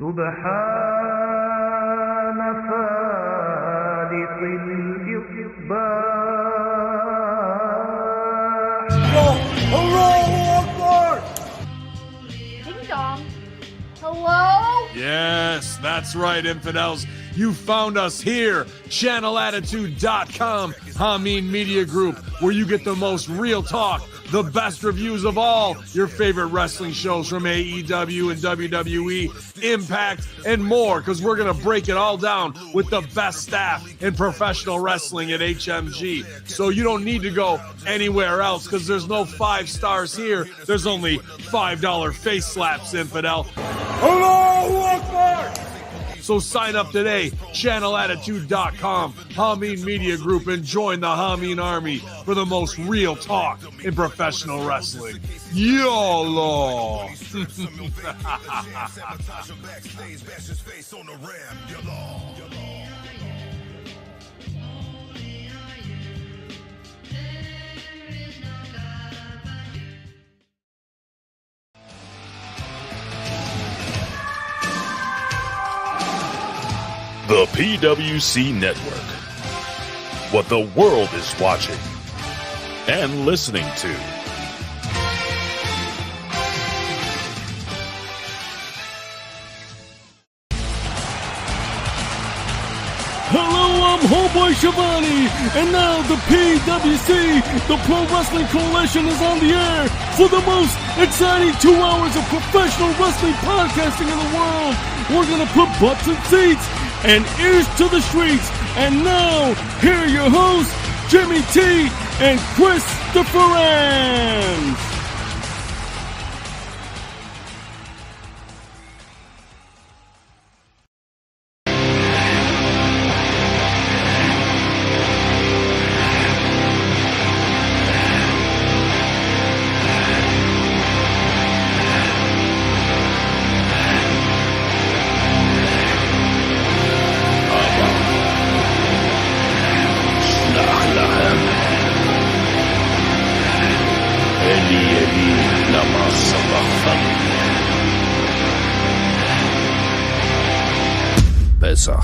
سبحان فالق الإصباح. Allahu Akbar! Ding dong. Hello? Yes, that's right, infidels. You found us here, channelattitude.com, Hameen Media Group, where you get the most real talk, the best reviews of all your favorite wrestling shows from AEW and WWE, Impact, and more, because we're going to break it all down with the best staff in professional wrestling at HMG. So you don't need to go anywhere else, because there's no 5 stars here. There's only $5 face slaps, infidel. Allahu Akbar! So sign up today, channelattitude.com, Hameen Media Group, and join the Hameen Army for the most real talk in professional wrestling. YOLO! The PWC Network. What the world is watching and listening to. Hello, I'm Homeboy Shivani, and now the PWC, the Pro Wrestling Coalition, is on the air for the most exciting 2 hours of professional wrestling podcasting in the world. We're gonna put butts in seats and ears to the streets. And now, here are your hosts, Jimmy T and Christopher Ambs. Pesach.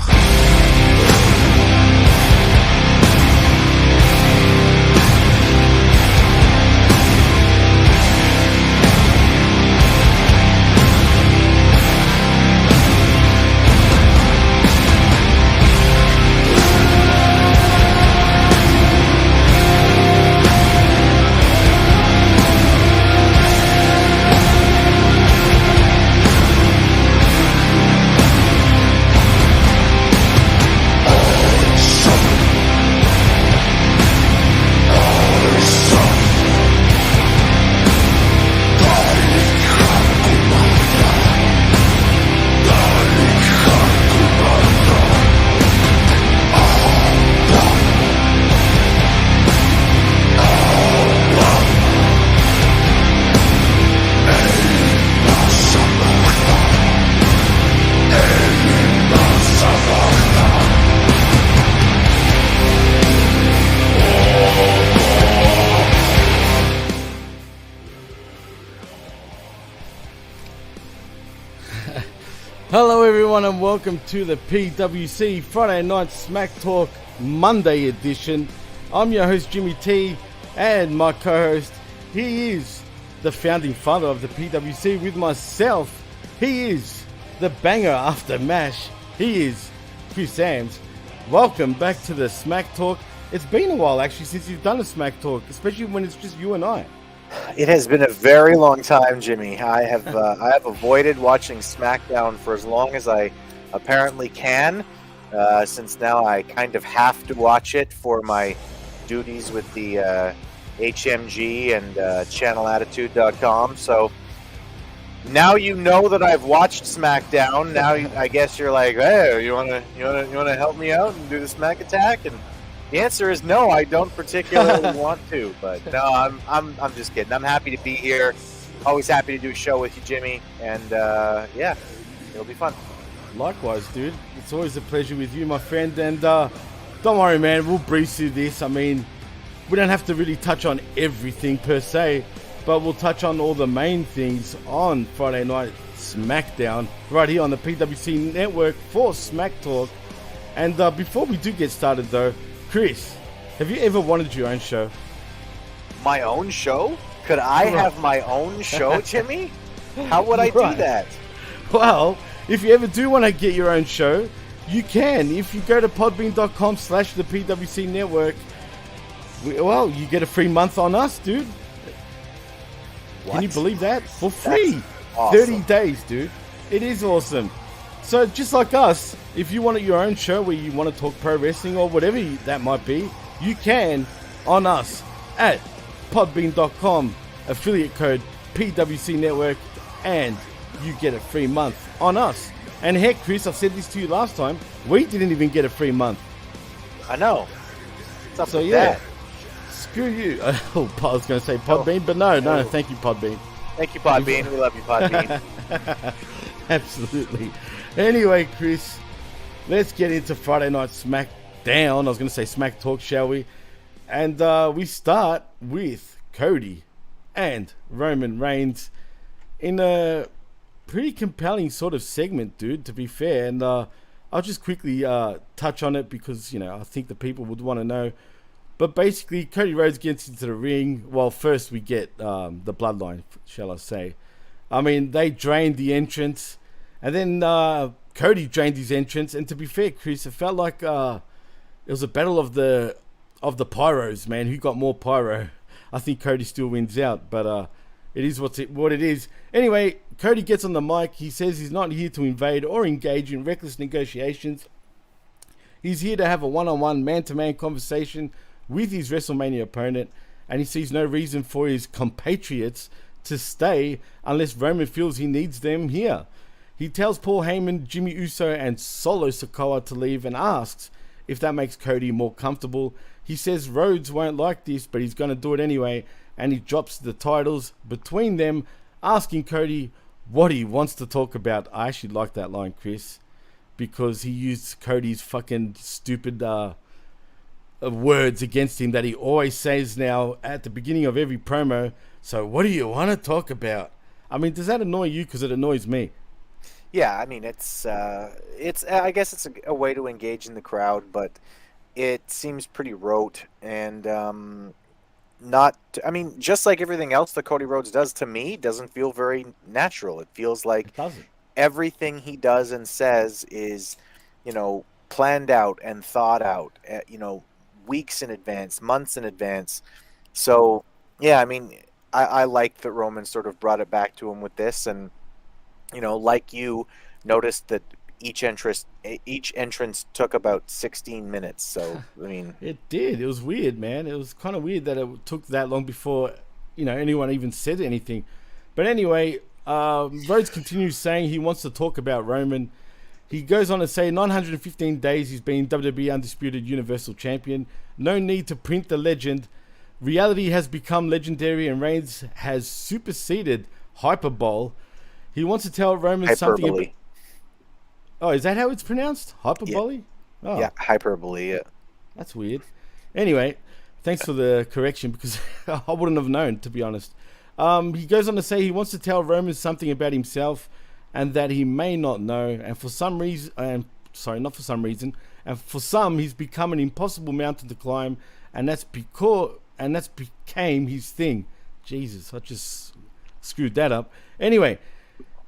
Hello everyone and welcome to the PWC Friday Night SmackTalk Monday edition. I'm your host Jimmy T, and my co-host, he is the founding father of the PWC with myself. He is the banger after MASH. He is Chris Ambs. Welcome back to the Smack Talk. It's been a while actually since you've done a Smack Talk, especially when it's just you and I. It has been a very long time, Jimmy. I have avoided watching SmackDown for as long as I apparently can, since now I kind of have to watch it for my duties with the HMG and channelattitude.com. So now you know that I've watched SmackDown. Now I guess you're like, hey, you wanna help me out and do the Smack Attack? And the answer is no, I don't particularly want to, but no, I'm just kidding. I'm happy to be here. Always happy to do a show with you, Jimmy, and yeah, it'll be fun. Likewise, dude. It's always a pleasure with you, my friend, and don't worry, man, we'll breeze through this. I mean, we don't have to really touch on everything per se, but we'll touch on all the main things on Friday Night SmackDown right here on the PWC Network for Smack Talk. And before we do get started though, Chris, have you ever wanted your own show? My own show? Could I have my own show, Jimmy? How would I do that? Well, if you ever do want to get your own show, you can. If you go to podbean.com/the PWC Network, well, you get a free month on us, dude. What? Can you believe that? For free. Awesome. 30 days, dude. It is awesome. So just like us, if you want your own show where you want to talk pro wrestling or whatever that might be, you can on us at podbean.com, affiliate code PWC Network, and you get a free month on us. And heck, Chris, I said this to you last time, we didn't even get a free month. I know. What's up So with yeah, that? screw you. Oh, I was going to say Podbean, but no, thank you, Podbean. Thank you, Podbean. We love you, Podbean. Absolutely. Anyway, Chris, let's get into Friday Night SmackDown. I was going to say Smack Talk, shall we? And we start with Cody and Roman Reigns in a pretty compelling sort of segment, dude, to be fair. And I'll just quickly touch on it because, you know, I think the people would want to know. But basically, Cody Rhodes gets into the ring. Well, first we get the Bloodline, shall I say. I mean, they drained the entrance. And then Cody drained his entrance. And to be fair, Chris, it felt like it was a battle of the pyros, man. Who got more pyro? I think Cody still wins out. But it is what it is. Anyway, Cody gets on the mic. He says he's not here to invade or engage in reckless negotiations. He's here to have a one-on-one, man-to-man conversation with his WrestleMania opponent. And he sees no reason for his compatriots to stay unless Roman feels he needs them here. He tells Paul Heyman, Jimmy Uso, and Solo Sikoa to leave and asks if that makes Cody more comfortable. He says Rhodes won't like this, but he's going to do it anyway, and he drops the titles between them, asking Cody what he wants to talk about. I actually like that line, Chris, because he used Cody's fucking stupid words against him that he always says now at the beginning of every promo. So what do you want to talk about? I mean, does that annoy you? Because it annoys me. Yeah, I mean, it's I guess it's a way to engage in the crowd, but it seems pretty rote and I mean, just like everything else that Cody Rhodes does, to me, doesn't feel very natural. It feels like everything he does and says is, you know, planned out and thought out, you know, weeks in advance, months in advance. So, yeah, I mean, I like that Roman sort of brought it back to him with this, and you know, like you noticed that each entrance took about 16 minutes. So, I mean, it did. It was weird, man. It was kind of weird that it took that long before, you know, anyone even said anything. But anyway, Rhodes continues saying he wants to talk about Roman. He goes on to say 915 days he's been WWE Undisputed Universal Champion. No need to print the legend. Reality has become legendary and Reigns has superseded Hyperbole. He wants to tell Roman something about... Oh, is that how it's pronounced? Hyperbole? Yeah, oh. yeah, hyperbole, yeah. That's weird. Anyway, thanks for the correction because I wouldn't have known, to be honest. He goes on to say he wants to tell Roman something about himself and that he may not know. And for some reason, and for some, he's become an impossible mountain to climb, and that's became his thing. Jesus, I just screwed that up. Anyway,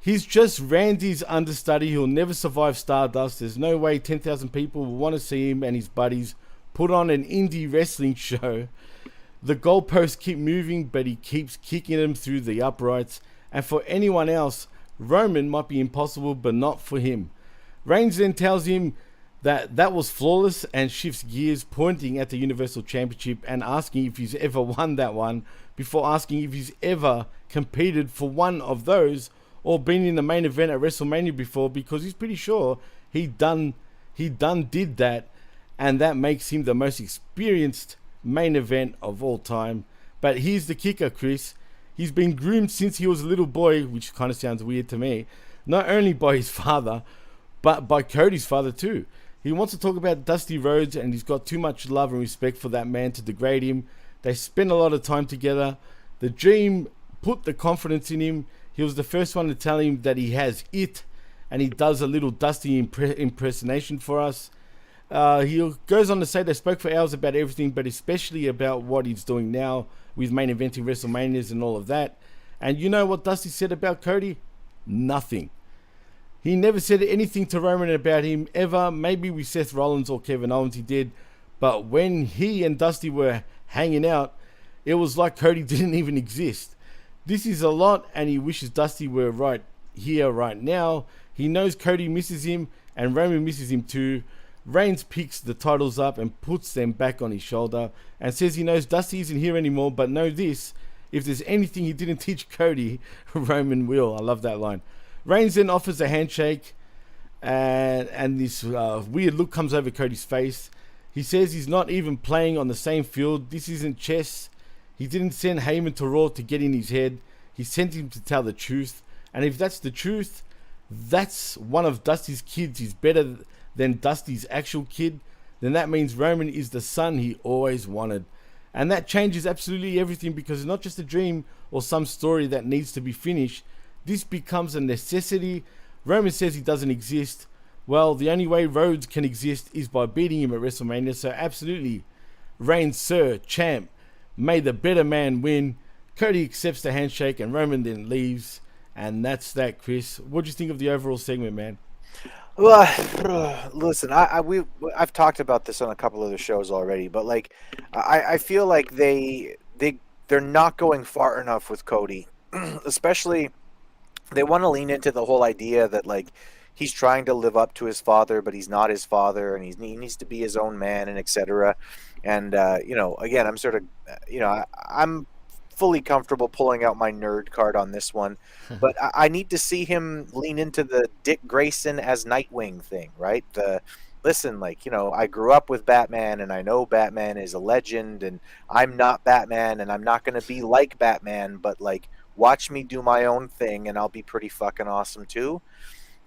he's just Randy's understudy. He'll never survive Stardust. There's no way 10,000 people will want to see him and his buddies put on an indie wrestling show. The goalposts keep moving, but he keeps kicking them through the uprights. And for anyone else, Roman might be impossible, but not for him. Reigns then tells him that was flawless and shifts gears, pointing at the Universal Championship and asking if he's ever won that one, before asking if he's ever competed for one of those or been in the main event at WrestleMania before, because he's pretty sure he did that, and that makes him the most experienced main event of all time. But here's the kicker, Chris. He's been groomed since he was a little boy, which kind of sounds weird to me, not only by his father, but by Cody's father too. He wants to talk about Dusty Rhodes, and he's got too much love and respect for that man to degrade him. They spend a lot of time together. The Dream put the confidence in him. He was the first one to tell him that he has it, and he does a little Dusty impersonation for us. He goes on to say they spoke for hours about everything, but especially about what he's doing now with main eventing WrestleManias and all of that. And you know what Dusty said about Cody? Nothing. He never said anything to Roman about him ever. Maybe with Seth Rollins or Kevin Owens he did. But when he and Dusty were hanging out, it was like Cody didn't even exist. This is a lot, and he wishes Dusty were right here, right now. He knows Cody misses him, and Roman misses him too. Reigns picks the titles up and puts them back on his shoulder and says he knows Dusty isn't here anymore, but know this, if there's anything he didn't teach Cody, Roman will. I love that line. Reigns then offers a handshake, and this weird look comes over Cody's face. He says he's not even playing on the same field. This isn't chess. He didn't send Heyman to Raw to get in his head. He sent him to tell the truth. And if that's the truth, that's one of Dusty's kids is better than Dusty's actual kid, then that means Roman is the son he always wanted. And that changes absolutely everything, because it's not just a dream or some story that needs to be finished. This becomes a necessity. Roman says he doesn't exist. Well, the only way Rhodes can exist is by beating him at WrestleMania. So absolutely, Reigns, sir, champ, may the better man win. Cody accepts the handshake and Roman then leaves. And that's that, Chris. What do you think of the overall segment, man? Well, listen, I've talked about this on a couple of the shows already, but like, I feel like they're not going far enough with Cody, especially they want to lean into the whole idea that like he's trying to live up to his father, but he's not his father, and he needs to be his own man, and etc. And again, I'm sort of, I'm fully comfortable pulling out my nerd card on this one, but I need to see him lean into the Dick Grayson as Nightwing thing, right? Listen, like, I grew up with Batman, and I know Batman is a legend, and I'm not Batman, and I'm not going to be like Batman, but like, watch me do my own thing, and I'll be pretty fucking awesome too.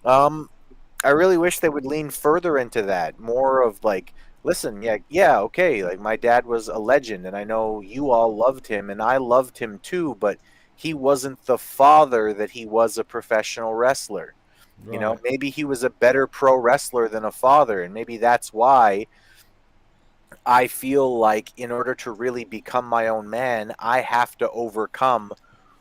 I really wish they would lean further into that, more of like, listen, yeah, okay, like my dad was a legend, and I know you all loved him, and I loved him too, but he wasn't the father that he was a professional wrestler. Right. Maybe he was a better pro wrestler than a father, and maybe that's why I feel like in order to really become my own man, I have to overcome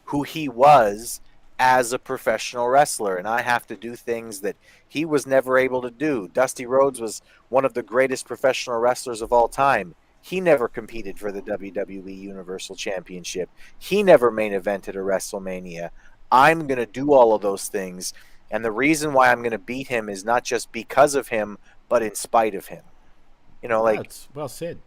who he was as a professional wrestler, and I have to do things that he was never able to do. Dusty Rhodes was one of the greatest professional wrestlers of all time. He never competed for the WWE Universal Championship. He never main evented a WrestleMania. I'm going to do all of those things, and the reason why I'm going to beat him is not just because of him, but in spite of him. That's well said.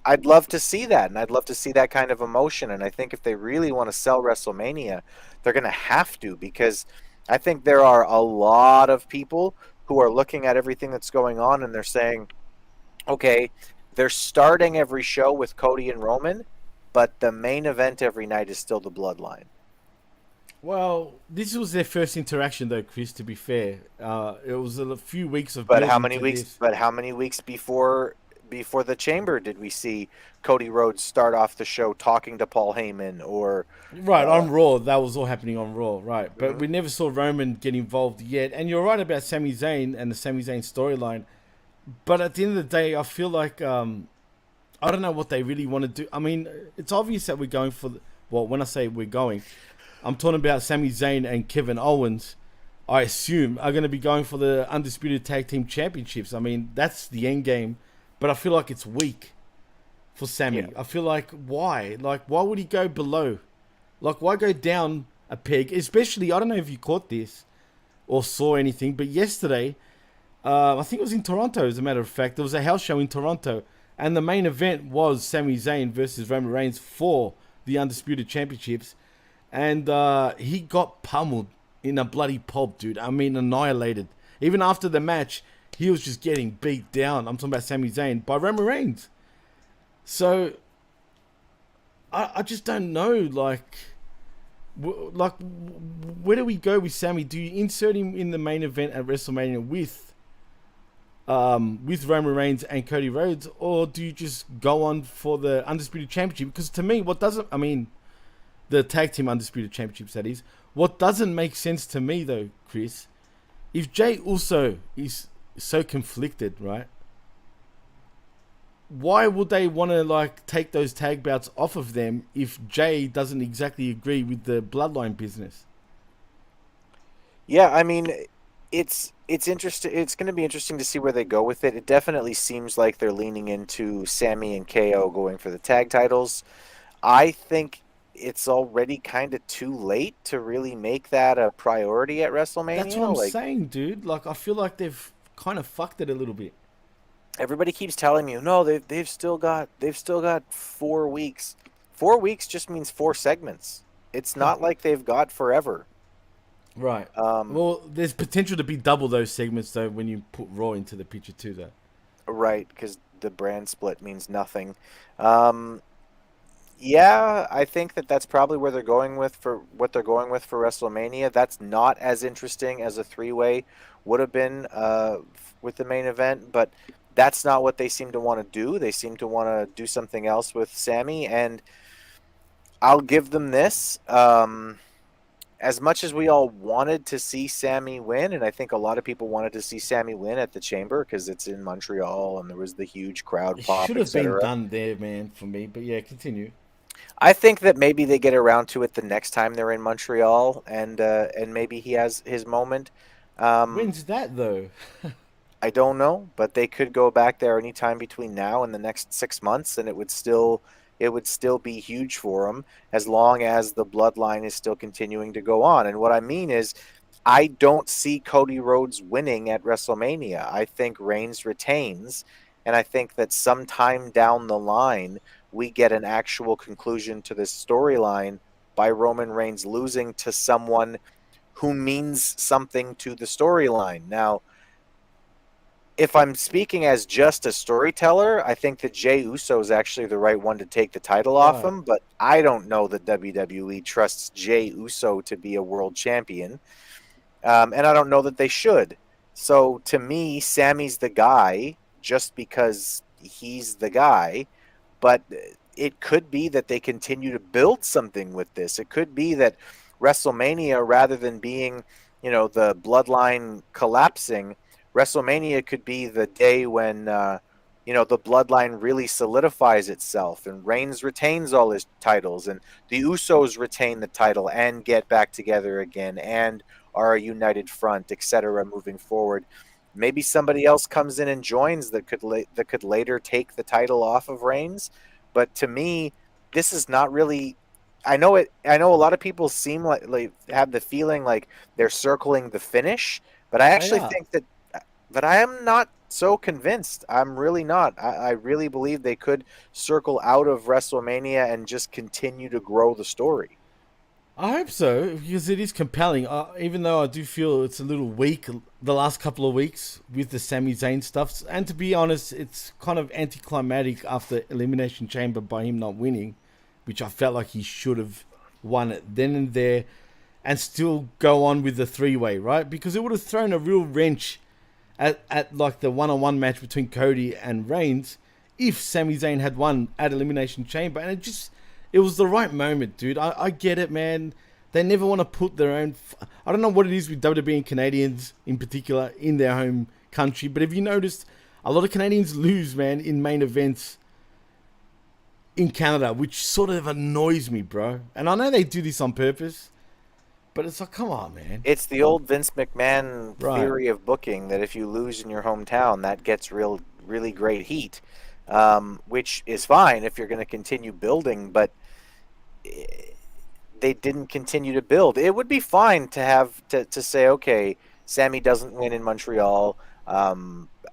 I'd love to see that, and I'd love to see that kind of emotion, and I think if they really want to sell WrestleMania, they're going to have to, because I think there are a lot of people who are looking at everything that's going on, and they're saying, okay, they're starting every show with Cody and Roman, but the main event every night is still the Bloodline. Well, this was their first interaction, though, Chris. To be fair, it was a few weeks of. But how many weeks? But how many weeks before the Chamber did we see Cody Rhodes start off the show talking to Paul Heyman or right on Raw? That was all happening on Raw, right? But we never saw Roman get involved yet. And you're right about Sami Zayn and the Sami Zayn storyline. But at the end of the day, I feel like I don't know what they really want to do. I mean, it's obvious that we're going for when I say we're going, I'm talking about Sami Zayn and Kevin Owens. I assume are going to be going for the Undisputed Tag Team Championships. I mean, that's the end game. But I feel like it's weak for Sammy. Yeah. I feel like, why? Like, why would he go below? Like, why go down a peg? Especially, I don't know if you caught this or saw anything, but yesterday, I think it was in Toronto, as a matter of fact. There was a house show in Toronto, and the main event was Sami Zayn versus Roman Reigns for the Undisputed Championships. And he got pummeled in a bloody pulp, dude. I mean, annihilated. Even after the match, he was just getting beat down. I'm talking about Sami Zayn by Roman Reigns. So I just don't know. Like, where do we go with Sami? Do you insert him in the main event at WrestleMania with Roman Reigns and Cody Rhodes, or do you just go on for the Undisputed Championship? Because to me, the Tag Team Undisputed Championships, that is, What doesn't make sense to me though, Chris, if Jey Uso is so conflicted, right? Why would they want to like take those tag bouts off of them if Jey doesn't exactly agree with the bloodline business? Yeah, I mean, it's interesting. It's going to be interesting to see where they go with it. It definitely seems like they're leaning into Sammy and KO going for the tag titles. I think it's already kind of too late to really make that a priority at WrestleMania. That's what I'm saying, dude. Like, I feel like they've kind of fucked it a little bit. Everybody keeps telling me, no, they've still got 4 weeks. 4 weeks just means 4 segments. It's not like they've got forever. Right. Well, there's potential to be double those segments though when you put Raw into the picture too, though. Right, because the brand split means nothing. Yeah, I think that's probably where they're going with for WrestleMania. That's not as interesting as a 3-way would have been with the main event, but that's not what they seem to want to do. They seem to want to do something else with Sammy, and I'll give them this. As much as we all wanted to see Sammy win, and I think a lot of people wanted to see Sammy win at the Chamber because it's in Montreal and there was the huge crowd pop, It should have been done there, man, for me. But yeah, continue. I think that maybe they get around to it the next time they're in Montreal, and maybe he has his moment. When's that though? I don't know, but they could go back there anytime between now and the next 6 months, and it would still be huge for him as long as the bloodline is still continuing to go on. And what I mean is, I don't see Cody Rhodes winning at WrestleMania. I think Reigns retains, and I think that sometime down the line we get an actual conclusion to this storyline by Roman Reigns losing to someone who means something to the storyline. Now, if I'm speaking as just a storyteller, I think that Jey Uso is actually the right one to take the title off him, but I don't know that WWE trusts Jey Uso to be a world champion, and I don't know that they should. So to me, Sammy's the guy just because he's the guy, but it could be that they continue to build something with this. It could be that WrestleMania, rather than being, the bloodline collapsing, WrestleMania could be the day when, the bloodline really solidifies itself and Reigns retains all his titles and the Usos retain the title and get back together again and are a united front, etc. moving forward. Maybe somebody else comes in and joins that could later take the title off of Reigns. But to me, this is not really. I know a lot of people seem like have the feeling like they're circling the finish, but I actually think that. But I am not so convinced. I'm really not. I really believe they could circle out of WrestleMania and just continue to grow the story. I hope so, because it is compelling. Even though I do feel it's a little weak the last couple of weeks with the Sami Zayn stuff. And to be honest, it's kind of anticlimactic after Elimination Chamber by him not winning, which I felt like he should have won it then and there and still go on with the 3-way, right? Because it would have thrown a real wrench at like the one-on-one match between Cody and Reigns if Sami Zayn had won at Elimination Chamber. And it was the right moment, dude. I get it, man. They never want to put their own... I don't know what it is with WWE and Canadians in particular in their home country, but have you noticed a lot of Canadians lose, man, in main events in Canada, which sort of annoys me, bro. And I know they do this on purpose, but it's like, come on, man. It's the old Vince McMahon theory of booking that if you lose in your hometown, that gets really great heat, which is fine if you're going to continue building, but they didn't continue to build. It would be fine to have to say, okay, Sammy doesn't win in Montreal.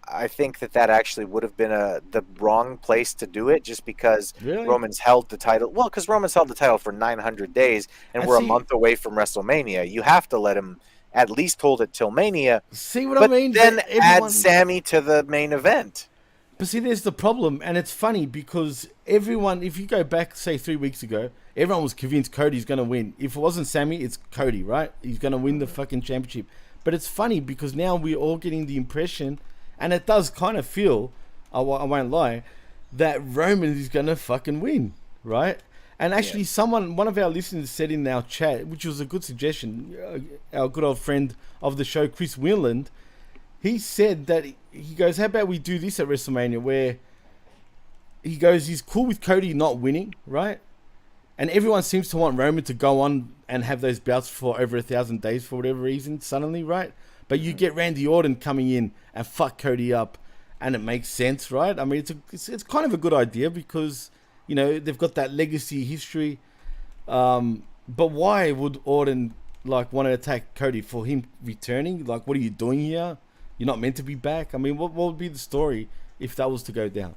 I think that actually would have been the wrong place to do it, just because Roman's held the title. Well, because Roman's held the title for 900 days, and we're a month away from WrestleMania. You have to let him at least hold it till Mania. See what I mean? Then add Sammy to the main event. But see, there's the problem, and it's funny because everyone, if you go back, say 3 weeks ago, everyone was convinced Cody's going to win. If it wasn't Sammy, it's Cody, right? He's going to win the fucking championship. But it's funny because now we're all getting the impression, and it does kind of feel, I won't lie, that Roman is going to fucking win, right? And actually, one of our listeners said in our chat, which was a good suggestion, our good old friend of the show, Chris Whelan, he said that, he goes, how about we do this at WrestleMania, where he goes, he's cool with Cody not winning, right? And everyone seems to want Roman to go on and have those bouts for over 1,000 days for whatever reason, suddenly, right? But you get Randy Orton coming in and fuck Cody up, and it makes sense, right? I mean, it's kind of a good idea because, you know, they've got that legacy history. But why would Orton, like, want to attack Cody for him returning? Like, what are you doing here? You're not meant to be back. I mean, what would be the story if that was to go down?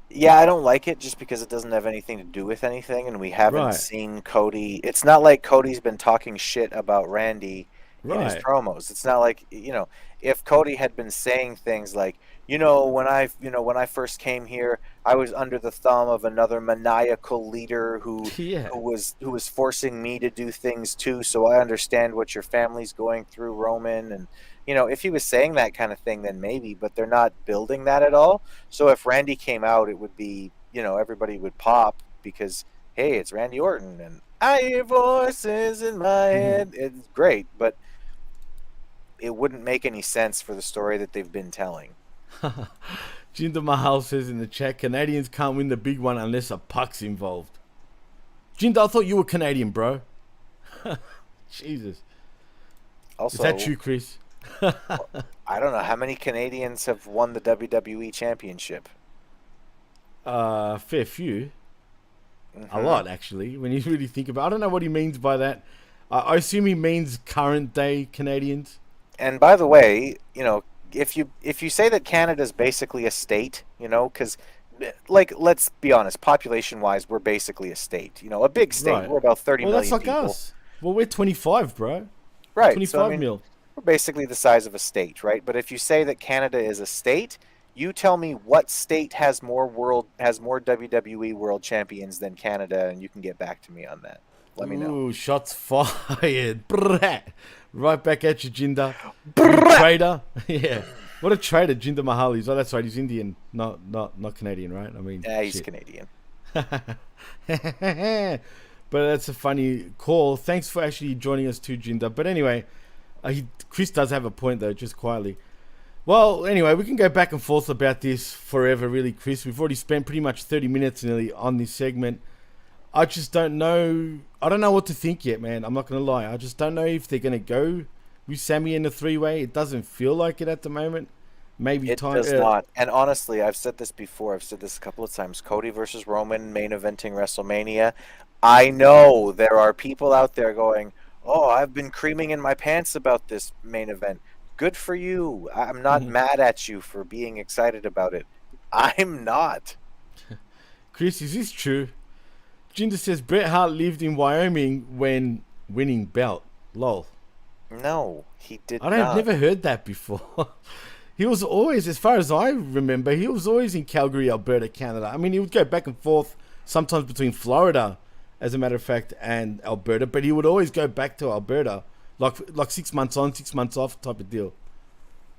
Yeah, I don't like it just because it doesn't have anything to do with anything, and we haven't seen Cody. It's not like Cody's been talking shit about Randy in his promos. It's not like, you know, if Cody had been saying things like, when I first came here, I was under the thumb of another maniacal leader who was forcing me to do things too, so I understand what your family's going through, Roman. And if he was saying that kind of thing, then maybe, but they're not building that at all. So if Randy came out, it would be, everybody would pop because, hey, it's Randy Orton and I hear voices in my head. It's great, but it wouldn't make any sense for the story that they've been telling. Jinder Mahal says in the chat, Canadians can't win the big one unless a puck's involved. Jinder, I thought you were Canadian, bro. Jesus. Also, is that true, Chris? I don't know. How many Canadians have won the WWE Championship? Fair few. A lot, actually, when you really think about it. I don't know what he means by that. I assume he means current day Canadians. And by the way, if you say that Canada's basically a state, because, like, let's be honest, population-wise, we're basically a state. A big state. Right. We're about 30 million people. Well, that's like us. Well, we're 25, bro. Right. 25 mil. We're basically the size of a state, right? But if you say that Canada is a state, you tell me what state has more WWE World Champions than Canada, and you can get back to me on that. Let me know. Ooh, shots fired. Right back at you, Jinder. You traitor. Yeah. What a traitor Jinder Mahal is. Oh, that's right. He's Indian, not Canadian, right? I mean, yeah, he's Canadian. But that's a funny call. Thanks for actually joining us too, Jinder. But anyway, Chris does have a point, though, just quietly. Well, anyway, we can go back and forth about this forever, really, Chris. We've already spent pretty much 30 minutes nearly on this segment. I just don't know. I don't know what to think yet, man. I'm not going to lie. I just don't know if they're going to go with Sammy in the three-way. It doesn't feel like it at the moment. Maybe it does not. And honestly, I've said this before. I've said this a couple of times. Cody versus Roman main eventing WrestleMania. I know there are people out there going, oh, I've been creaming in my pants about this main event. Good for you. I'm not mad at you for being excited about it. I'm not. Chris, is this true? Jinder says Bret Hart lived in Wyoming when winning belt. Lol. No, he did not. I've never heard that before. He was always, as far as I remember, he was always in Calgary, Alberta, Canada. I mean, he would go back and forth sometimes between Florida, as a matter of fact, and Alberta, but he would always go back to Alberta, like 6 months on, 6 months off type of deal.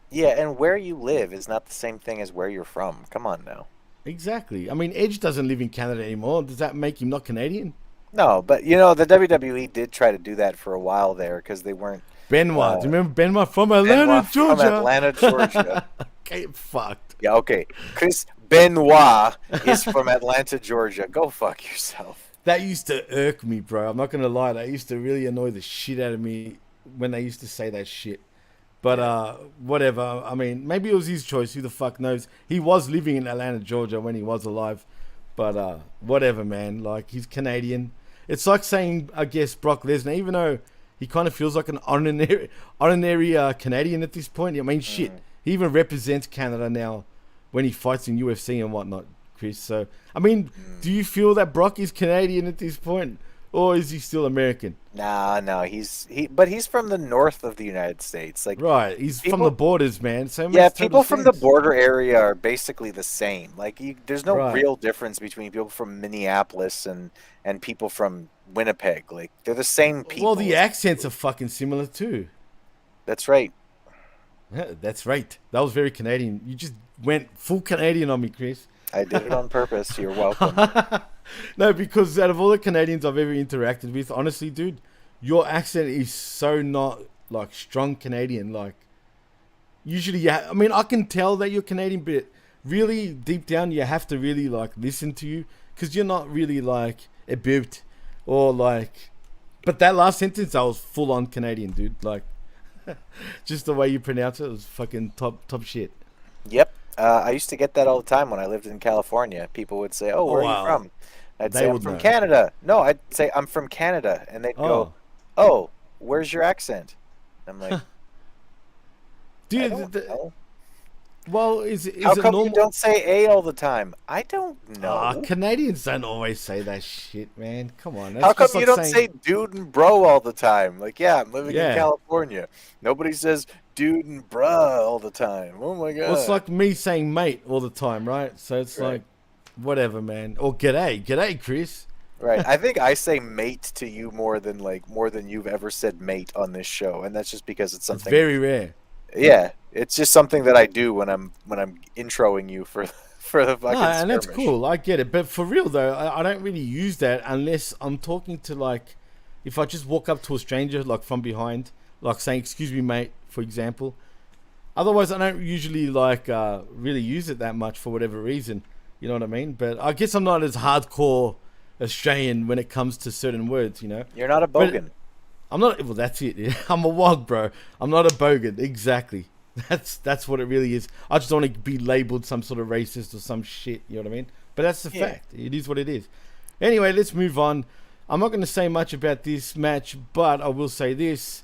Yeah, and where you live is not the same thing as where you're from. Come on now. Exactly. I mean, Edge doesn't live in Canada anymore. Does that make him not Canadian? No, but, the WWE did try to do that for a while there because they weren't... Benoit. Do you remember Benoit from Atlanta, Georgia? From Atlanta, Georgia. Okay, fucked. Yeah, okay. Chris Benoit is from Atlanta, Georgia. Go fuck yourself. That used to irk me, bro. I'm not going to lie. That used to really annoy the shit out of me when they used to say that shit. But whatever. I mean, maybe it was his choice. Who the fuck knows? He was living in Atlanta, Georgia when he was alive. But whatever, man. Like, he's Canadian. It's like saying, I guess, Brock Lesnar, even though he kind of feels like an ordinary Canadian at this point. I mean, shit. He even represents Canada now when he fights in UFC and whatnot, Chris. So, I mean, do you feel that Brock is Canadian at this point? Or is he still American? No, but he's from the north of the United States. Like, right, he's from the borders, man. So yeah, people from the border area are basically the same. Like, there's no real difference between people from Minneapolis and people from Winnipeg. Like, they're the same people. Well, the accents are fucking similar too. That's right. That's right. That was very Canadian. You just went full Canadian on me, Chris. I did it on purpose. You're welcome. No, because out of all the Canadians I've ever interacted with, honestly, dude, your accent is so not like strong Canadian. Like, usually, yeah, I mean, I can tell that you're Canadian, but really deep down, you have to really like listen to you because you're not really like a boot or like. But that last sentence, I was full on Canadian, dude. Like, just the way you pronounce it was fucking top shit. Yep. I used to get that all the time when I lived in California. People would say, "Oh, where are you from?" I'd say, "I'm from Canada." No, I'd say, "I'm from Canada," and they'd go, "Oh, where's your accent?" I'm like, dude, I don't know. Well, is How it come normal? you don't say "a" all the time? I don't know. Canadians don't always say that shit, man. Come on. That's How come just you like don't saying, say "dude" and "bro" all the time? Like, yeah, I'm living Yeah. in California. Nobody says "dude" and "bruh" all the time. Oh my god. Well, it's like me saying mate all the time, right? So it's Right. like, whatever, man. Or g'day, Chris. Right. I think I say "mate" to you more than you've ever said "mate" on this show, and that's just because it's It's something. very rare. Yeah, it's just something that I do when I'm introing you for the fucking No, and that's skirmish. cool. I get it. But for real, though, I don't really use that unless I'm talking to, like, if I just walk up to a stranger, like, from behind, like saying, excuse me, mate, for example. Otherwise, I don't usually, like, really use it that much for whatever reason. You know what I mean? But I guess I'm not as hardcore Australian when it comes to certain words, you know? You're not a But- bogan. I'm not. Well, that's it. Yeah. I'm a wog, bro. I'm not a bogan. Exactly. That's what it really is. I just don't want to be labeled some sort of racist or some shit. You know what I mean? But that's the Yeah. fact. It is what it is. Anyway, let's move on. I'm not going to say much about this match, but I will say this: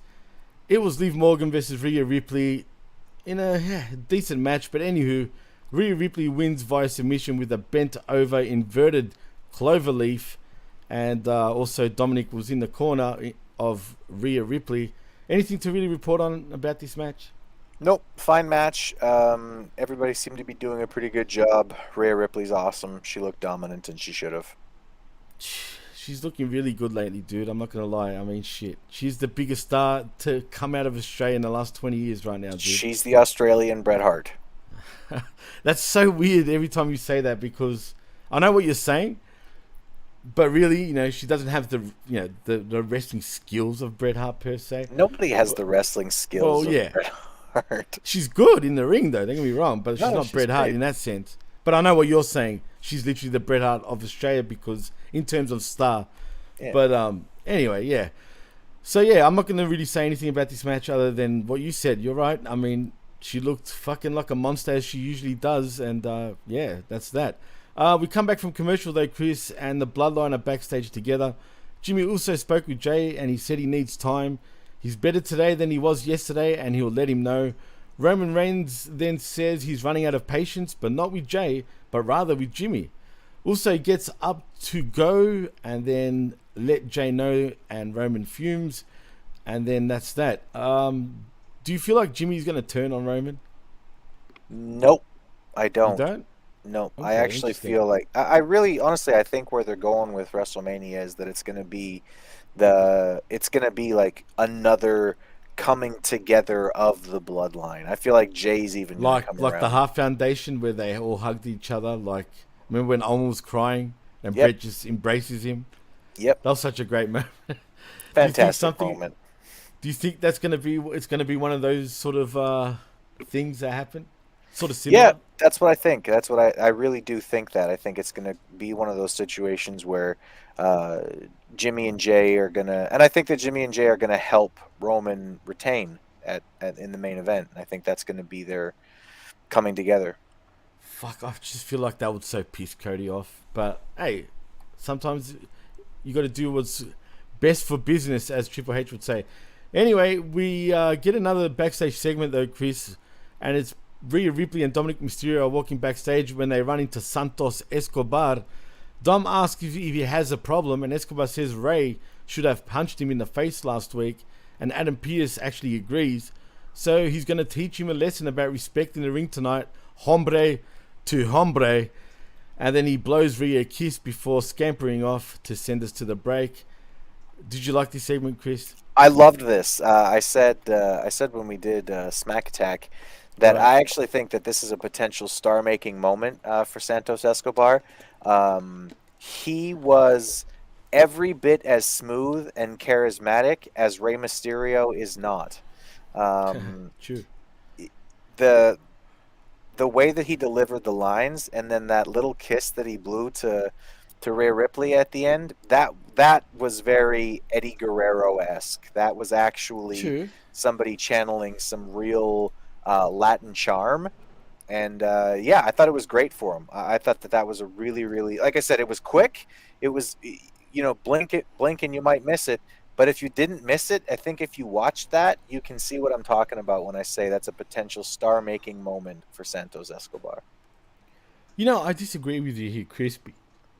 it was Liv Morgan versus Rhea Ripley in a decent match. But anywho, Rhea Ripley wins via submission with a bent over inverted cloverleaf, and also Dominic was in the corner of Rhea Ripley. Anything to really report on about this match? Nope, fine match. Everybody seemed to be doing a pretty good job. Rhea Ripley's awesome. She looked dominant, and she should have. She's looking really good lately, dude. I'm not gonna lie. I mean, shit. She's the biggest star to come out of Australia in the last 20 years right now, dude. She's the Australian Bret Hart. That's so weird every time you say that because I know what you're saying, but really, you know, she doesn't have the, you know, the wrestling skills of Bret Hart per se. Nobody has the wrestling skills Well, yeah. of Bret Hart. She's good in the ring, though. Don't get me wrong, but she's No, not she's Bret Hart great. in that sense. But I know what you're saying. She's literally the Bret Hart of Australia because in terms of star. Yeah. But anyway, yeah. So yeah, I'm not gonna really say anything about this match other than what you said. You're right. I mean, she looked fucking like a monster as she usually does, and yeah, that's that. We come back from commercial though, Chris, and the Bloodline are backstage together. Jimmy also spoke with Jay, and he said he needs time. He's better today than he was yesterday, and he'll let him know. Roman Reigns then says he's running out of patience, but not with Jay, but rather with Jimmy. Also gets up to go, and then let Jay know, and Roman fumes, and then that's that. Do you feel like Jimmy's going to turn on Roman? Nope, I You don't. don't? No, I Okay, actually interesting. feel like I really, honestly, I think where they're going with WrestleMania is that it's gonna be like another coming together of the bloodline. I feel like Jay's even gonna Like come the around. Half Foundation where they all hugged each other. Like, remember when Owen was crying and Yep. Brett just embraces him? Yep, That was such a great moment. fantastic something- moment. Do you think that's going to be? It's going to be one of those sort of things that happen, sort of similar. Yeah, that's what I think. That's what I really do think that. I think it's gonna be one of those situations where Jimmy and Jay are gonna, and I think that Jimmy and Jay are gonna help Roman retain at in the main event. I think that's gonna be their coming together. Fuck, I just feel like that would so piss Cody off. But hey, sometimes you got to do what's best for business, as Triple H would say. Anyway, we get another backstage segment though, Chris, and it's Rhea Ripley and Dominic Mysterio are walking backstage when they run into Santos Escobar. Dom asks if he has a problem, and Escobar says Ray should have punched him in the face last week, and Adam Pearce actually agrees. So he's going to teach him a lesson about respect in the ring tonight, hombre to hombre, and then he blows Rhea a kiss before scampering off to send us to the break. Did you like this segment, Chris? I loved this. I said when we did Smack Attack that Right. I actually think that this is a potential star-making moment for Santos Escobar. He was every bit as smooth and charismatic as Rey Mysterio is not. Um, True. the the way that he delivered the lines, and then that little kiss that he blew to Rhea Ripley at the end, that was very Eddie Guerrero-esque. That was actually True. somebody channeling some real Latin charm. And yeah, I thought it was great for him. I thought that was a really, really, like I said, it was quick. It was, blink and you might miss it. But if you didn't miss it, I think if you watched that, you can see what I'm talking about when I say that's a potential star-making moment for Santos Escobar. I disagree with you here, Chris,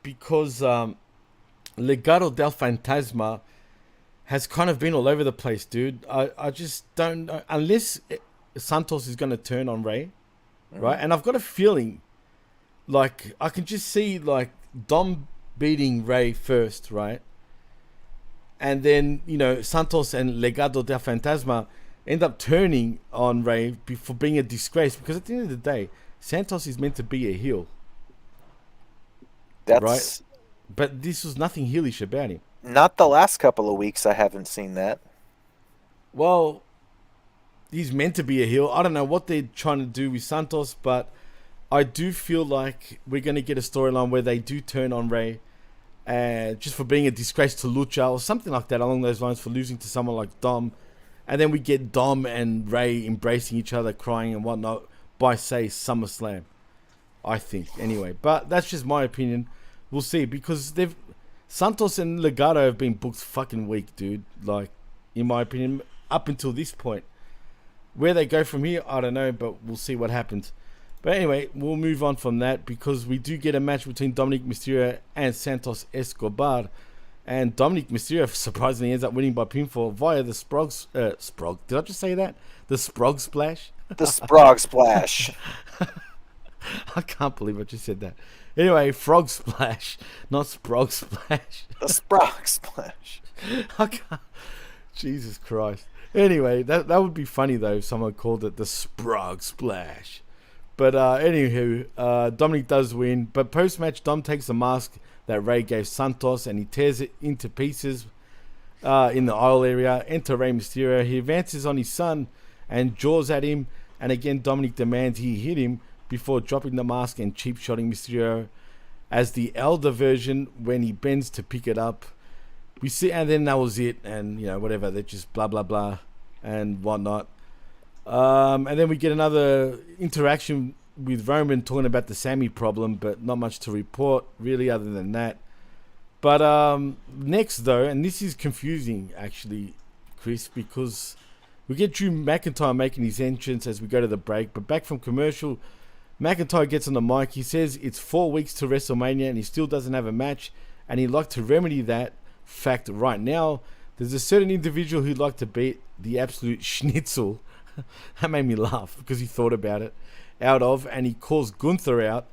because Legado del Fantasma has kind of been all over the place, dude. I just don't know. Unless Santos is going to turn on Rey, right? And I've got a feeling, like, I can just see, like, Dom beating Rey first, right? And then, Santos and Legado del Fantasma end up turning on Rey for being a disgrace. Because at the end of the day, Santos is meant to be a heel. That's right? But this was nothing heelish about him. Not the last couple of weeks. I haven't seen that. Well, he's meant to be a heel. I don't know what they're trying to do with Santos, but I do feel like we're going to get a storyline where they do turn on Rey. Just for being a disgrace to Lucha or something like that along those lines, for losing to someone like Dom. And then we get Dom and Rey embracing each other, crying and whatnot by, say, SummerSlam. I think, anyway. But that's just my opinion. We'll see, because Santos and Legado have been booked fucking weak, dude. Like, in my opinion, up until this point. Where they go from here, I don't know, but we'll see what happens. But anyway, we'll move on from that, because we do get a match between Dominic Mysterio and Santos Escobar. And Dominic Mysterio surprisingly ends up winning by pinfall via the Sprog. Did I just say that? The Sprog Splash? The Sprog Splash. I can't believe I just said that. Anyway, Frog Splash, not Sprog Splash. The Sprog Splash. I can't. Jesus Christ. Anyway, that would be funny though if someone called it the Sprog Splash. But anywho, Dominic does win. But post-match, Dom takes the mask that Rey gave Santos and he tears it into pieces in the aisle area. Enter Rey Mysterio. He advances on his son and jaws at him. And again, Dominic demands he hit him before dropping the mask and cheap-shotting Mysterio as the elder version when he bends to pick it up. We see, and then that was it. And, whatever. They're just blah, blah, blah and whatnot. And then we get another interaction with Roman talking about the Sammy problem, but not much to report really other than that. But next though, and this is confusing actually, Chris, because we get Drew McIntyre making his entrance as we go to the break. But back from commercial, McIntyre gets on the mic. He says it's 4 weeks to WrestleMania and he still doesn't have a match, and he'd like to remedy that fact right now. There's a certain individual who'd like to beat the absolute schnitzel. That made me laugh because he thought about it. And he calls Gunther out,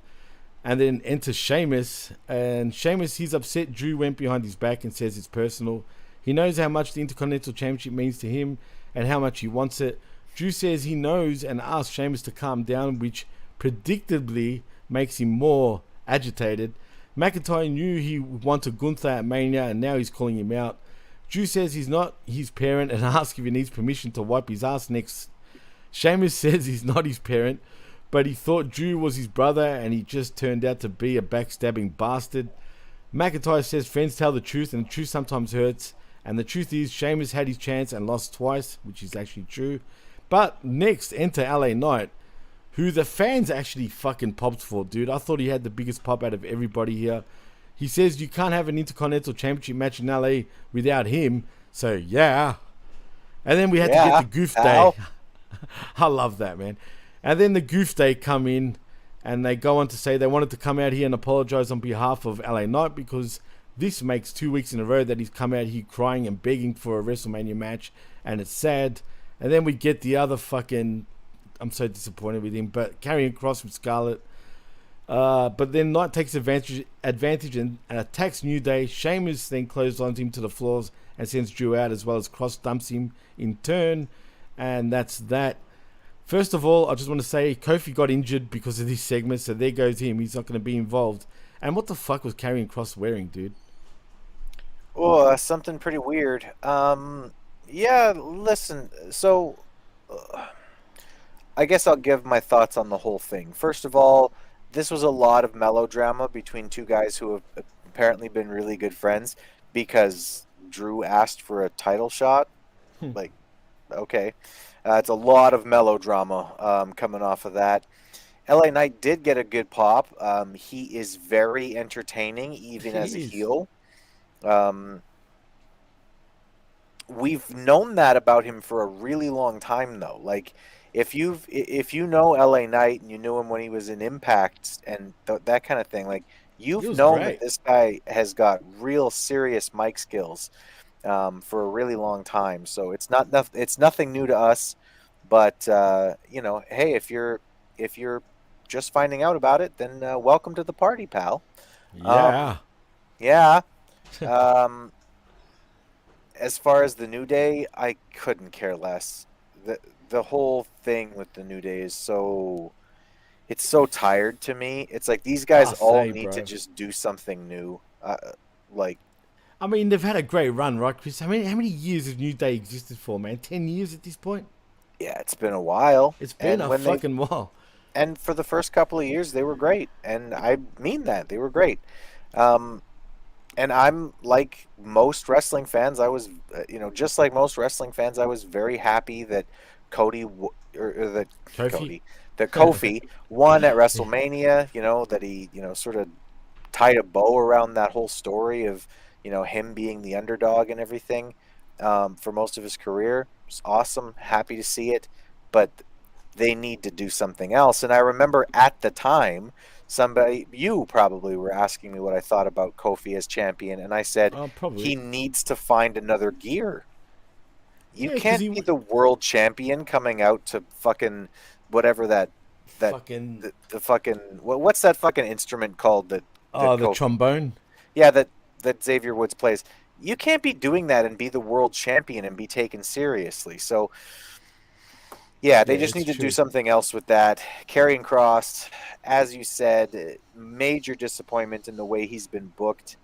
and then enters Sheamus. And Sheamus, he's upset Drew went behind his back and says it's personal. He knows how much the Intercontinental Championship means to him and how much he wants it. Drew says he knows and asks Sheamus to calm down, which predictably makes him more agitated. McIntyre knew he wanted Gunther at Mania, and now he's calling him out. Drew says he's not his parent and asks if he needs permission to wipe his ass next. Sheamus says he's not his parent, but he thought Drew was his brother and he just turned out to be a backstabbing bastard. McIntyre says friends tell the truth and the truth sometimes hurts. And the truth is Sheamus had his chance and lost twice, which is actually true. But next, enter LA Knight, who the fans actually fucking popped for, dude. I thought he had the biggest pop out of everybody here. He says you can't have an Intercontinental Championship match in LA without him. So, yeah. And then we had to get the Goof Day. I love that, man. And then the Goof Day come in, and they go on to say they wanted to come out here and apologize on behalf of LA Knight, because this makes 2 weeks in a row that he's come out here crying and begging for a WrestleMania match, and it's sad. And then we get the other fucking... I'm so disappointed with him, but carrying cross with Scarlett. But then Knight takes advantage and attacks New Day. Sheamus then clotheslines him to the floors and sends Drew out, as well as Cross dumps him in turn. And that's that. First of all, I just want to say Kofi got injured because of this segment, so there goes him. He's not going to be involved. And what the fuck was Karrion Kross wearing, dude? Oh, something pretty weird. Yeah, listen. So, I guess I'll give my thoughts on the whole thing. First of all, this was a lot of melodrama between two guys who have apparently been really good friends because Drew asked for a title shot. Like, okay. It's a lot of melodrama coming off of that. LA Knight did get a good pop. He is very entertaining, even as a heel. We've known that about him for a really long time, though. Like, if you know LA Knight and you knew him when he was in Impact and that kind of thing, like, you've known that this guy has got real serious mic skills for a really long time. So it's nothing new to us. But you know, hey, if you're just finding out about it, then welcome to the party, pal. Yeah. Yeah. As far as the New Day, I couldn't care less. The whole thing with the New Day is so tired to me. It's like these guys need to just do something new. Like, I mean, they've had a great run, right, Chris? How many years has New Day existed for, man? 10 years at this point? Yeah, it's been a while. It's been a fucking while. And for the first couple of years, they were great. And I mean that. They were great. And I'm like most wrestling fans. I was, just like most wrestling fans, I was very happy that Kofi won at WrestleMania. That he, sort of tied a bow around that whole story of, him being the underdog and everything for most of his career. It's awesome. Happy to see it. But they need to do something else. And I remember at the time, you probably were asking me what I thought about Kofi as champion, and I said he needs to find another gear. You can't be the world champion coming out to fucking whatever the fucking what's that fucking instrument called the trombone. Yeah, that Xavier Woods plays. You can't be doing that and be the world champion and be taken seriously. So yeah, they just need to do something else with that. Karrion Kross, as you said, major disappointment in the way he's been booked.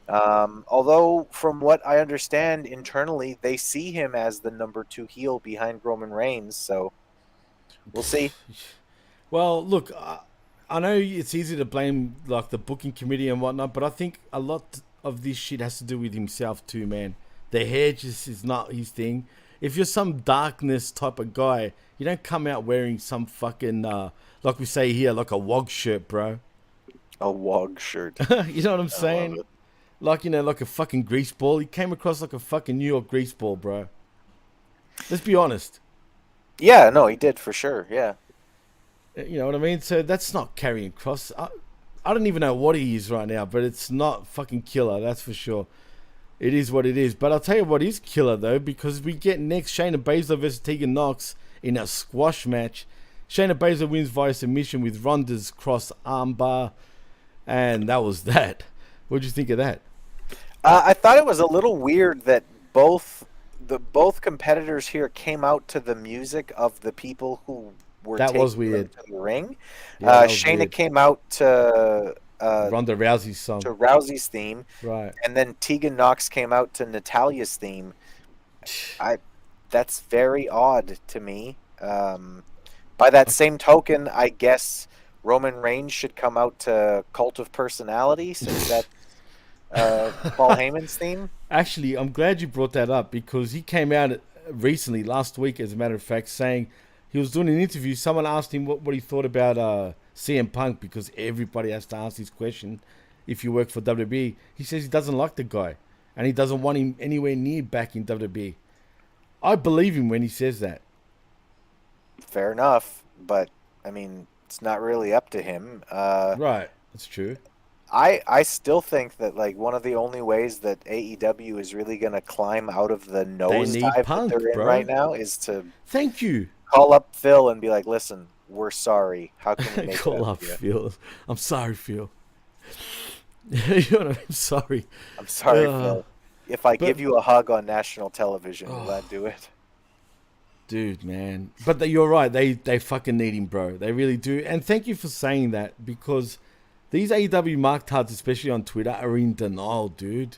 Although, from what I understand internally, they see him as the number 2 heel behind Roman Reigns. So we'll see. Well, look, I know it's easy to blame like the booking committee and whatnot, but I think a lot of this shit has to do with himself too, man. The hair just is not his thing. If you're some darkness type of guy, you don't come out wearing some fucking, like we say here, like a wog shirt, bro. A wog shirt. You know what I'm saying? Like, like a fucking grease ball. He came across like a fucking New York grease ball, bro. Let's be honest. Yeah, no, he did for sure, yeah. You know what I mean? So that's not Karrion Kross. I don't even know what he is right now, but it's not fucking killer, that's for sure. It is what it is. But I'll tell you what is killer, though, because we get next Shayna Baszler versus Tegan Nox in a squash match. Shayna Baszler wins via submission with Ronda's cross armbar, and that was that. What did you think of that? I thought it was a little weird that both competitors here came out to the music of the people who were taking them to the ring. Yeah, Shayna weird. Came out to Ronda Rousey's song, to Rousey's theme, right? And then Tegan Nox came out to Natalia's theme. That's very odd to me. By that same token, I guess Roman Reigns should come out to Cult of Personality, since that's Paul Heyman's theme. Actually, I'm glad you brought that up, because he came out recently, last week, as a matter of fact, saying he was doing an interview. Someone asked him what he thought about CM Punk, because everybody has to ask this question if you work for WWE. He says he doesn't like the guy, and he doesn't want him anywhere near back in WWE. I believe him when he says that. Fair enough, but I mean, it's not really up to him. Right, that's true. I still think that like one of the only ways that AEW is really going to climb out of the nosedive that they're in right now is to call up Phil and be like, "Listen, we're sorry. How can we make call up Phil? I'm sorry, Phil. You know what I mean? Sorry. I'm sorry, Phil. If I give you a hug on national television, will that do it?" Dude, man. But you're right. They fucking need him, bro. They really do. And thank you for saying that, because these AEW marktards, especially on Twitter, are in denial, dude.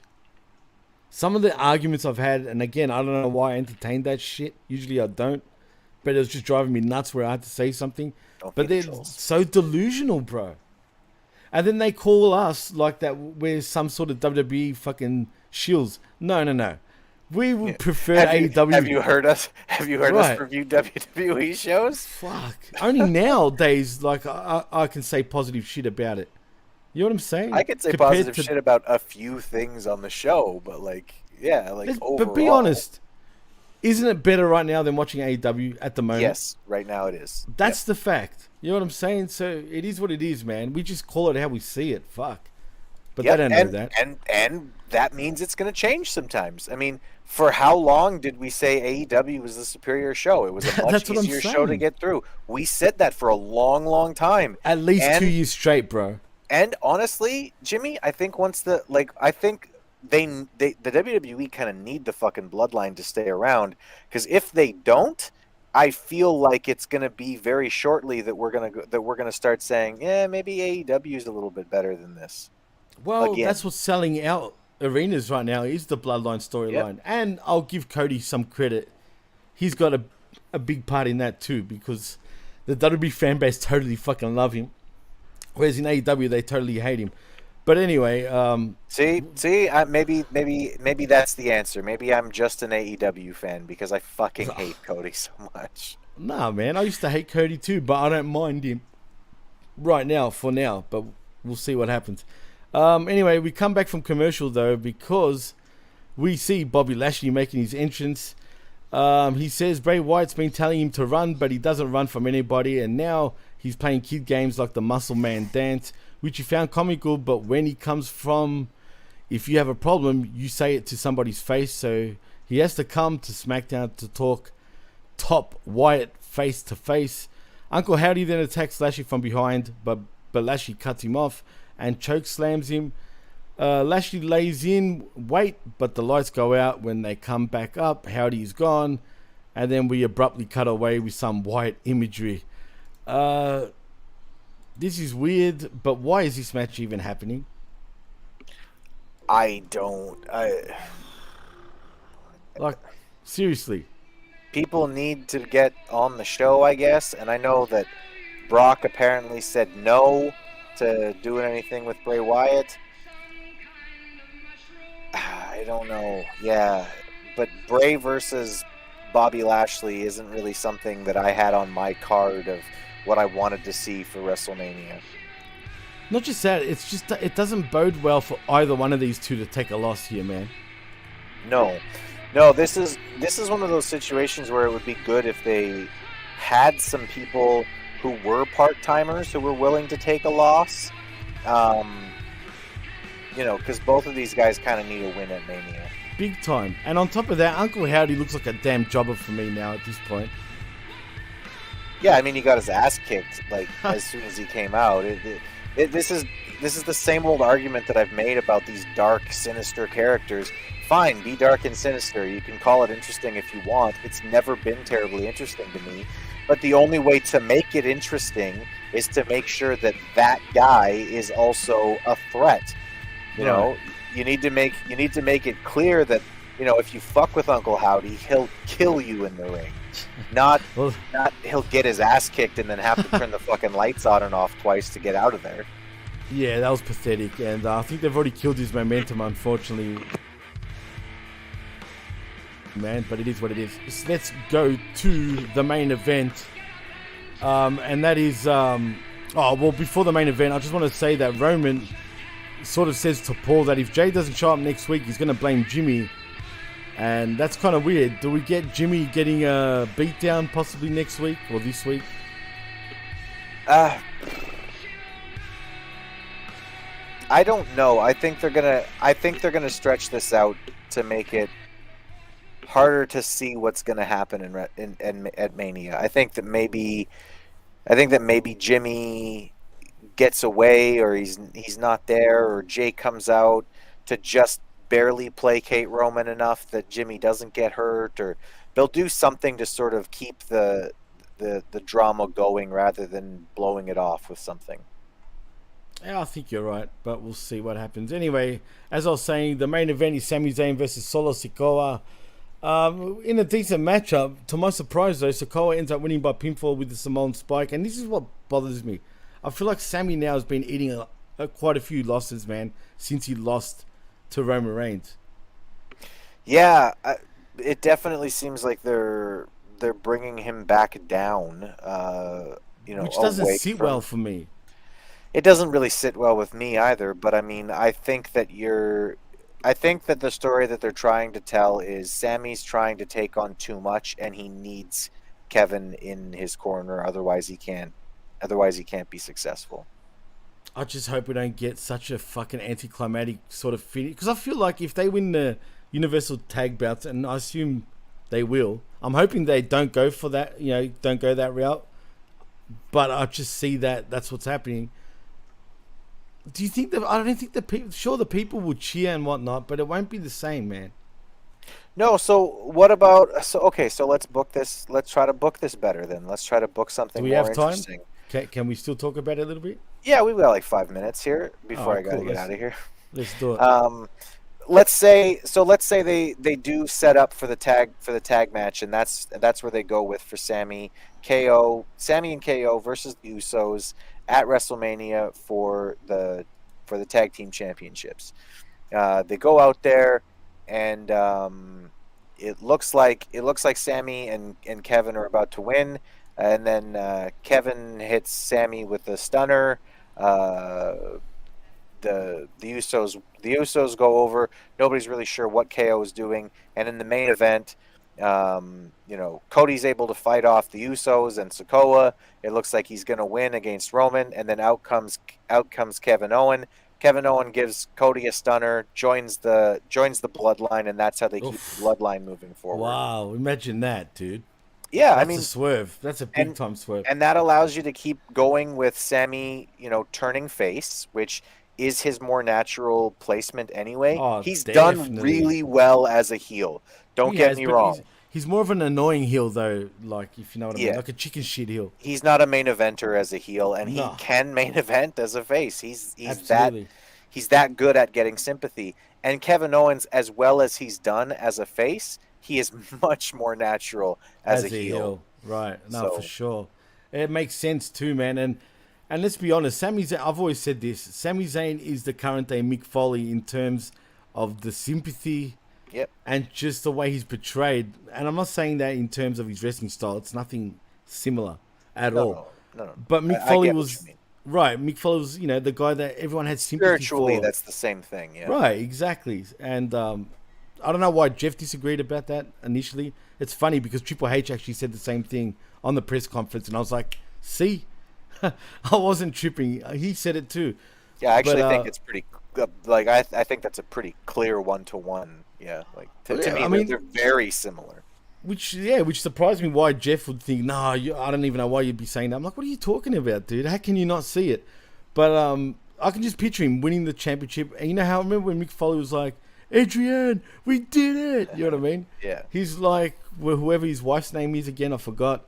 Some of the arguments I've had, and again, I don't know why I entertained that shit. Usually I don't. But it was just driving me nuts where I had to say something. But they're so delusional, bro. And then they call us like that we're some sort of WWE fucking shills. No. We would prefer AEW. Have you heard us? Have you heard us review WWE shows? Fuck. Only nowadays, like I can say positive shit about it. You know what I'm saying? I can say positive shit about a few things on the show, but overall. But be honest, isn't it better right now than watching AEW at the moment? Yes, right now it is. That's the fact. You know what I'm saying? So it is what it is, man. We just call it how we see it. Fuck. But they don't know that. And that means it's going to change sometimes. I mean, for how long did we say AEW was the superior show? It was a much easier show to get through. We said that for a long, long time. At least 2 years straight, bro. And honestly, Jimmy, I think the WWE kind of need the fucking bloodline to stay around, because if they don't, I feel like it's going to be very shortly that we're going to start saying, yeah, maybe AEW is a little bit better than this. Well, that's what's selling out arenas right now is the bloodline storyline. Yep. And I'll give Cody some credit. He's got a big part in that too, because the WWE fan base totally fucking love him. Whereas in AEW, they totally hate him. But anyway, maybe that's the answer. Maybe I'm just an AEW fan because I fucking hate Cody so much. Nah, man, I used to hate Cody too, but I don't mind him right now for now. But we'll see what happens. Anyway, we come back from commercial though, because we see Bobby Lashley making his entrance. He says Bray Wyatt's been telling him to run, but he doesn't run from anybody, and now he's playing kid games like the Muscle Man dance, which he found comical. But when he comes from, if you have a problem, you say it to somebody's face. So he has to come to SmackDown to talk top Wyatt face to face. Uncle Howdy then attacks Lashley from behind, but Lashley cuts him off and choke slams him. Lashley lays in wait, but the lights go out when they come back up. Howdy's gone, and then we abruptly cut away with some Wyatt imagery. This is weird, but why is this match even happening? Seriously. People need to get on the show, I guess, and I know that Brock apparently said no to doing anything with Bray Wyatt. I don't know. Yeah, but Bray versus Bobby Lashley isn't really something that I had on my card of what I wanted to see for WrestleMania. Not just that, it's just it doesn't bode well for either one of these two to take a loss here, man. No, this is one of those situations where it would be good if they had some people who were part-timers who were willing to take a loss. Because both of these guys kind of need a win at Mania. Big time. And on top of that, Uncle Howdy looks like a damn jobber for me now at this point. Yeah, I mean, he got his ass kicked as soon as he came out. This is the same old argument that I've made about these dark, sinister characters. Fine, be dark and sinister. You can call it interesting if you want. It's never been terribly interesting to me. But the only way to make it interesting is to make sure that that guy is also a threat. You know, you need to make it clear that, if you fuck with Uncle Howdy, he'll kill you in the ring. Not he'll get his ass kicked and then have to turn the fucking lights on and off twice to get out of there. Yeah, that was pathetic, and I think they've already killed his momentum, unfortunately. Man, but it is what it is. So let's go to the main event, and that is before the main event, I just want to say that Roman sort of says to Paul that if Jay doesn't show up next week, he's going to blame Jimmy. And that's kind of weird. Do we get Jimmy getting a beatdown possibly next week or this week? I don't know. I think they're gonna stretch this out to make it harder to see what's gonna happen at Mania. I think that maybe Jimmy gets away, or he's not there, or Jay comes out to just barely placate Roman enough that Jimmy doesn't get hurt, or they'll do something to sort of keep the drama going rather than blowing it off with something. Yeah, I think you're right, but we'll see what happens. Anyway, as I was saying, the main event is Sami Zayn versus Solo Sikoa. In a decent matchup, to my surprise though, Sikoa ends up winning by pinfall with the Samoan Spike, and this is what bothers me. I feel like Sami now has been eating quite a few losses, man, since he lost to Roman Reigns. Yeah, it definitely seems like they're bringing him back down. Which doesn't sit well for me. It doesn't really sit well with me either, but I mean, I think that the story that they're trying to tell is Sammy's trying to take on too much and he needs Kevin in his corner, otherwise he can't be successful. I just hope we don't get such a fucking anticlimactic sort of finish, because I feel like if they win the Universal Tag Belts, and I assume they will, I'm hoping they don't go for that, don't go that route, but I just see that's what's happening. Do you think I don't think the people, sure, the people will cheer and whatnot, but it won't be the same, man. No, so what about, so let's book this, let's try to book this better then. Let's try to book something more interesting. Can we still talk about it a little bit? Yeah, we've got like 5 minutes here before I gotta get out of here. Let's do it. Let's say they do set up for the tag match, and that's where they go with for Sammy and KO versus the Usos at WrestleMania for the tag team championships. They go out there, and it looks like Sammy and Kevin are about to win, and then Kevin hits Sammy with a stunner. The Usos go over. Nobody's really sure what KO is doing, and in the main event, Cody's able to fight off the Usos and Sikoa. It looks like he's going to win against Roman, and then out comes Kevin Owen. Kevin Owen gives Cody a stunner, joins the bloodline, and that's how they keep the bloodline moving forward. Wow, imagine that, dude. Yeah, that's a swerve. That's a big time swerve. And that allows you to keep going with Sammy, turning face, which is his more natural placement anyway. Oh, he's definitely done really well as a heel. Don't get me wrong. He's more of an annoying heel, though, like, if you know what I mean, like a chicken shit heel. He's not a main eventer as a heel, and he can main event as a face. He's that good at getting sympathy. And Kevin Owens, as well as he's done as a face, he is much more natural as a heel. Right, for sure. It makes sense too, man. And let's be honest, Sami Zayn, I've always said this, Sami Zayn is the current day Mick Foley in terms of the sympathy. Yep. And just the way he's portrayed. And I'm not saying that in terms of his wrestling style. It's nothing similar at all. No. But Mick Foley was... Right, Mick Foley was, the guy that everyone had sympathy for. Spiritually, that's the same thing, yeah. Right, exactly. And I don't know why Jeff disagreed about that initially. It's funny because Triple H actually said the same thing on the press conference. And I was like, see? I wasn't tripping. He said it too. Yeah, I actually think it's pretty... I think that's a pretty clear one-to-one. Yeah, to me, they're very similar. Which surprised me why Jeff would think, I don't even know why you'd be saying that. I'm like, what are you talking about, dude? How can you not see it? But I can just picture him winning the championship. And you know how I remember when Mick Foley was like, Adrian, we did it. You know what I mean? Yeah. He's like, whoever his wife's name is again, I forgot.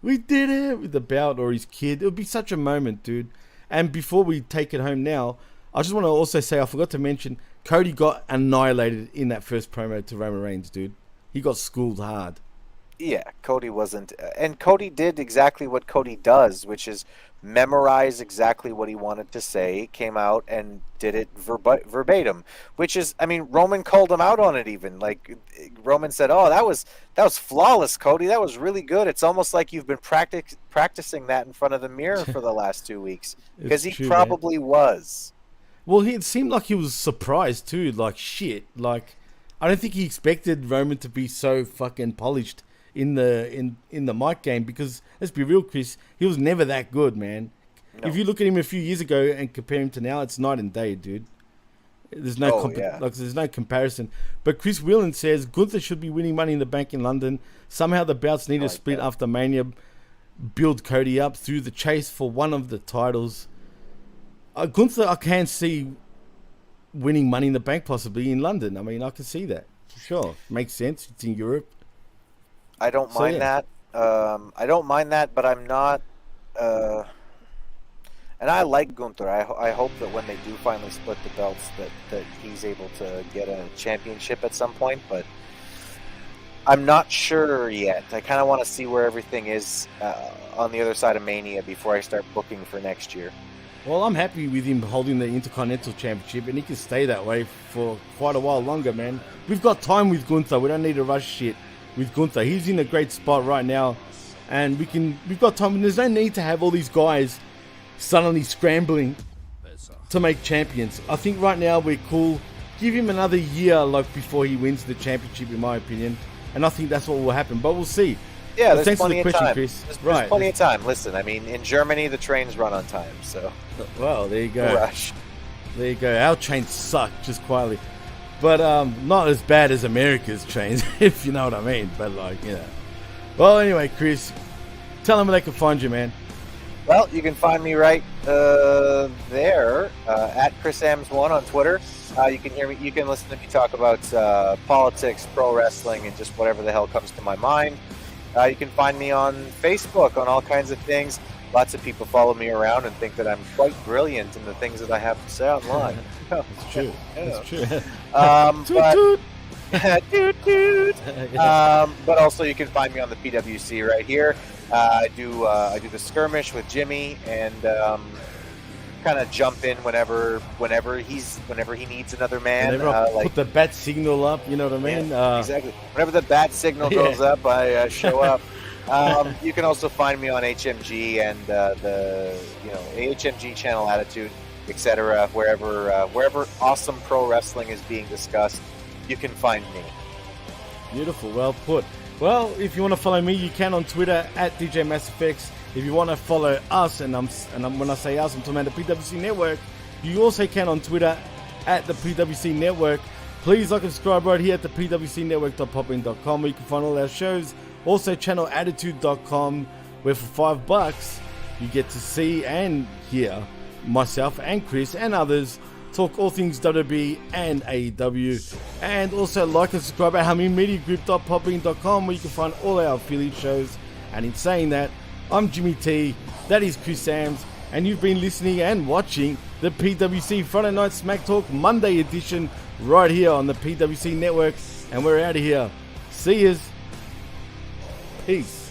We did it with the belt or his kid. It would be such a moment, dude. And before we take it home now, I just want to also say, I forgot to mention, Cody got annihilated in that first promo to Roman Reigns, dude. He got schooled hard. Yeah, Cody wasn't... and Cody did exactly what Cody does, which is memorize exactly what he wanted to say, came out and did it verbatim, which is... Roman called him out on it even. Like, Roman said, that was flawless, Cody. That was really good. It's almost like you've been practicing that in front of the mirror for the last 2 weeks. Because he probably was. Well, it seemed like he was surprised too. Like, shit. Like, I don't think he expected Roman to be so fucking polished in the mic game, because let's be real, Chris, he was never that good, man. No. If you look at him a few years ago and compare him to now, it's night and day, dude. There's no there's no comparison. But Chris Whelan says Gunther should be winning Money in the Bank in London. Somehow the bouts need to split after Mania. Build Cody up through the chase for one of the titles. Gunther, I can see winning Money in the Bank possibly in London. I can see that for sure. Makes sense. It's in Europe. I don't mind that. I don't mind that, but I'm not. And I like Gunther. I hope that when they do finally split the belts, that he's able to get a championship at some point. But I'm not sure yet. I kind of want to see where everything is on the other side of Mania before I start booking for next year. Well, I'm happy with him holding the Intercontinental Championship, and he can stay that way for quite a while longer, man. We've got time with Gunther. We don't need to rush shit with Gunther. He's in a great spot right now, and we've got time. And there's no need to have all these guys suddenly scrambling to make champions. I think right now we're cool. Give him another year, like, before he wins the championship, in my opinion, and I think that's what will happen. But we'll see. Yeah, there's plenty of time. Chris. There's plenty of time. Listen, I mean, in Germany, the trains run on time, so... Well, there you go. Rush. There you go. Our trains suck, just quietly. But not as bad as America's trains, if you know what I mean. But, like, you know. Well, anyway, Chris, tell them where they can find you, man. Well, you can find me right there, at ChrisAmbs1 on Twitter. You can hear me. You can listen to me talk about politics, pro wrestling, and just whatever the hell comes to my mind. You can find me on Facebook on all kinds of things. Lots of people follow me around and think that I'm quite brilliant in the things that I have to say online. That's true. That's true. Toot toot. But also you can find me on the PWC right here. I do the skirmish with Jimmy and kind of jump in whenever he needs another man. Whenever I put the bat signal up, you know what I mean? Yeah, exactly. Whenever the bat signal goes up, I show up. You can also find me on HMG and the HMG Channel Attitude, etc. Wherever awesome pro wrestling is being discussed, you can find me. Beautiful, well put. Well, if you want to follow me, you can on Twitter at DJ MassFX. If you want to follow us, and when I say us, I'm talking about the PWC Network, you also can on Twitter at the PWC Network. Please like and subscribe right here at the pwcnetwork.poppin.com, where you can find all our shows. Also, channelattitude.com, where for $5 you get to see and hear myself and Chris and others talk all things WWE and AEW. And also like and subscribe at HaminMediaGroup.poppin.com, where you can find all our affiliate shows. And in saying that, I'm Jimmy T, that is Chris Ambs, and you've been listening and watching the PWC Friday Night SmackTalk Monday edition right here on the PWC Network. And we're out of here. See yous. Peace.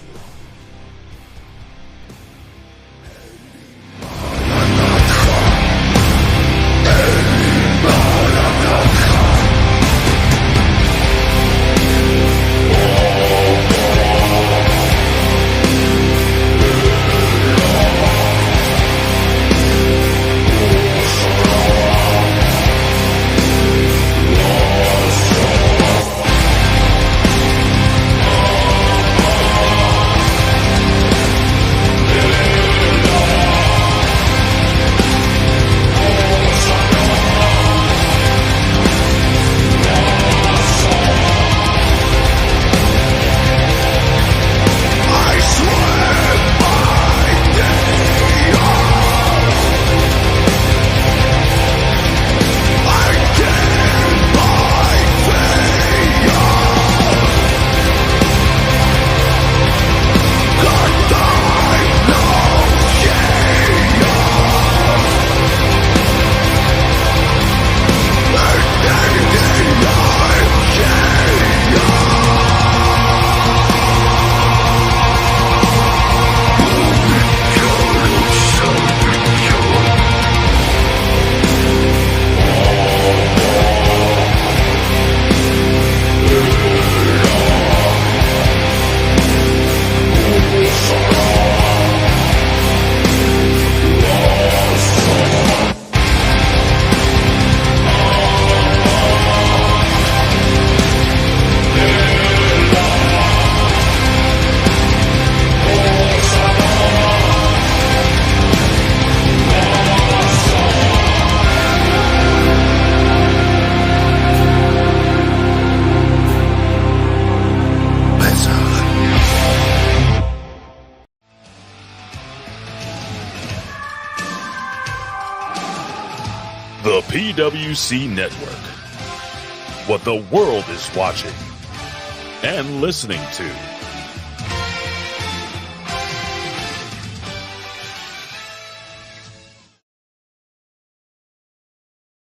The PWC Network. What the world is watching and listening to.